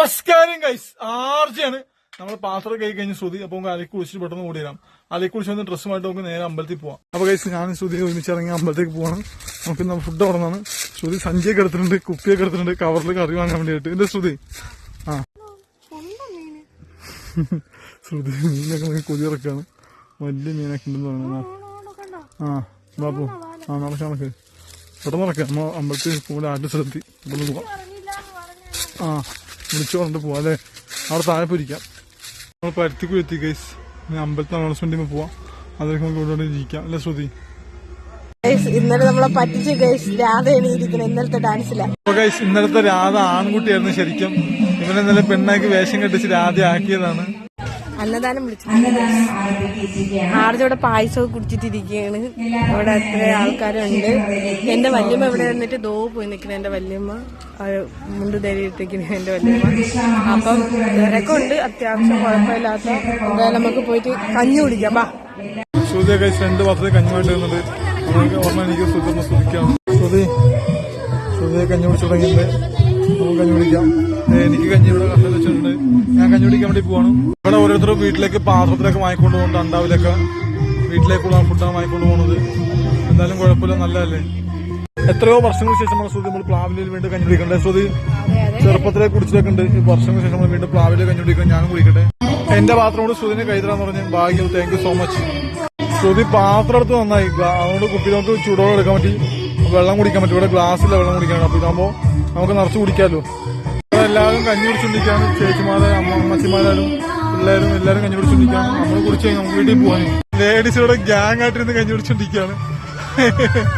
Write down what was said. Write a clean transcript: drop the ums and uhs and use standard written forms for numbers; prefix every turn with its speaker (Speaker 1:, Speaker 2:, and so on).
Speaker 1: നമസ്കാരം ഗൈസ്, ആർജിയാണ്. നമ്മൾ പാത്രം കൈ കഴിഞ്ഞ് ശ്രുതി അപ്പൊ നമുക്ക് അലക്കി കുളിച്ചിട്ട് പെട്ടെന്ന് ഓടി വരാം. അലക്കി കുളിച്ച് വന്ന് ഡ്രസ്സുമായിട്ട് നമുക്ക് നേരെ അമ്പലത്തിൽ പോവാം. അപ്പൊ ഗൈസ് ഞാൻ ശ്രുതി ഒരുമിച്ചിറങ്ങി അമ്പലത്തേക്ക് പോവാണ്. നമുക്ക് നമ്മൾ ഫുഡ് ഓർന്നാണ്. ശ്രുതി സഞ്ചിയൊക്കെ എടുത്തിട്ടുണ്ട്, കുപ്പിയൊക്കെ എടുത്തിട്ടുണ്ട്, കവറിൽ കറി വാങ്ങാൻ വേണ്ടിയിട്ട്. എന്റെ ശ്രുതി ശ്രുതി മീനൊക്കെ നമുക്ക് കൊതിയിറക്കാണ്. വലിയ മീനൊക്കെ ഉണ്ടെന്ന് പറയുന്നത്. ബാബു നടക്കാം, നമുക്ക് പെട്ടെന്ന് നടക്കാം. നമ്മ അമ്പലത്തിൽ പോലെ ആദ്യ സ്ഥലത്തി പെട്ടെന്ന് പോവാം. വിളിച്ചു പറഞ്ഞിട്ട് പോവാം അല്ലേ. അവിടെ താഴെ പോയിരിക്കാം. നമ്മൾ പരുത്തിക്കു എത്തി ഗൈസ്. അമ്പലത്തിൽ അനൗൺസ്മെന്റിൽ പോവാം. അതിലേക്ക് നമുക്ക് ഇവിടെ ഇരിക്കാം അല്ലെ ശ്രുതി.
Speaker 2: ഇന്നലെ നമ്മളെ പറ്റിച്ച് ഗൈസ് രാധ എണീരിക്കണം ഇന്നലത്തെ ഡാൻസില.
Speaker 1: ഗൈസ് ഇന്നലത്തെ രാധ ആൺകുട്ടിയായിരുന്നു ശരിക്കും. ഇവനെ ഇന്നലെ പെണ്ണാക്കി വേഷം കെട്ടിച്ച് രാധ ആക്കിയതാണ്.
Speaker 2: അന്നദാനം വിളിച്ചു. ആർജോടെ പായസമൊക്കെ കുടിച്ചിട്ടിരിക്കുകയാണ്. ഇവിടെ എത്ര ആൾക്കാരുണ്ട്. എന്റെ വല്യമ്മ ഇവിടെ വന്നിട്ട് ദോ പോയി നിൽക്കുന്ന എന്റെ വല്യമ്മ മുണ്ട് ധരിയിട്ടിരിക്കുന്ന എന്റെ വല്യമ്മ. അപ്പം തിരക്കുണ്ട്, അത്യാവശ്യം കുഴപ്പമില്ലാത്ത. എന്തായാലും നമുക്ക് പോയിട്ട് കഞ്ഞി കുടിക്കാം. ബാ
Speaker 1: ശ്രുതിയെ ഗൈസ് 2 പാത്രത്തിൽ കഞ്ഞുമായിട്ട് വരുന്നുണ്ട്. നമുക്ക് ഓർമ്മ എനിക്ക് ശ്രുതി ശ്രദ്ധിക്കാം. ശ്രുതിയെ കഞ്ഞി കുടിച്ചു തുടങ്ങിയിട്ടുണ്ട്. നമുക്ക് കഞ്ഞി കുടിക്കാം. എനിക്ക് കഞ്ഞി ഇവിടെ കണ്ടു വെച്ചിട്ടുണ്ട്. ഞാൻ കഞ്ഞി കുടിക്കാൻ വേണ്ടി പോവാണ്. ഇവിടെ ഓരോരുത്തരും വീട്ടിലേക്ക് പാത്രത്തിലൊക്കെ വാങ്ങിക്കൊണ്ട് പോകുന്നുണ്ട്. അണ്ടാവിലൊക്കെ വീട്ടിലേക്കുള്ള ഫുഡാണ് വാങ്ങിക്കൊണ്ട് പോകുന്നത്. എന്തായാലും കുഴപ്പമില്ല, നല്ലതല്ലേ. എത്രയോ വർഷങ്ങൾക്ക് ശേഷം നമ്മൾ ശ്രുതി നമ്മൾ പ്ലാവിലിൽ വീണ്ടും കഞ്ഞി കുടിക്കണ്ടേ ശ്രുതി? ചെറുപ്പത്തിലെ കുടിച്ചിട്ടൊക്കെ ഉണ്ട്. ഈ വർഷങ്ങൾക്ക് ശേഷം നമ്മൾ വീണ്ടും പ്ലാവിലെ കഞ്ഞി കുടിക്കണം. ഞാനും കുടിക്കട്ടെ. എന്റെ പാത്രം കൊണ്ട് ശ്രുതിനെ കൈതരാന്ന് പറഞ്ഞ് ഭാഗ്യം. Thank you so much. Shruti പാത്രം എടുത്ത് നന്നായി. അതുകൊണ്ട് കുപ്പി നമുക്ക് ചൂടോടെ എടുക്കാൻ പറ്റി, വെള്ളം കുടിക്കാൻ പറ്റും. ഇവിടെ ഗ്ലാസ്സിലെ വെള്ളം കുടിക്കാനാണ്. അപ്പൊ ഇതാകുമ്പോ നമുക്ക് നിറച്ച് കുടിക്കാമല്ലോ. എല്ലാവരും കഞ്ഞി കുടിച്ചോണ്ടിരിക്കാണ്. ചേച്ചിമാരും അമ്മച്ചിമാരും പിള്ളേരും എല്ലാവരും കഞ്ഞി കുടിച്ചോണ്ടിരിക്കാണ്. നമ്മൾ കുടിച്ച് കഴിഞ്ഞാൽ നമുക്ക് വീട്ടിൽ പോകാൻ ലേഡീസിലൂടെ ഗ്യാങ് ആയിട്ടിരുന്ന് കഞ്ഞി കുടിച്ചോണ്ടിരിക്കുകയാണ്.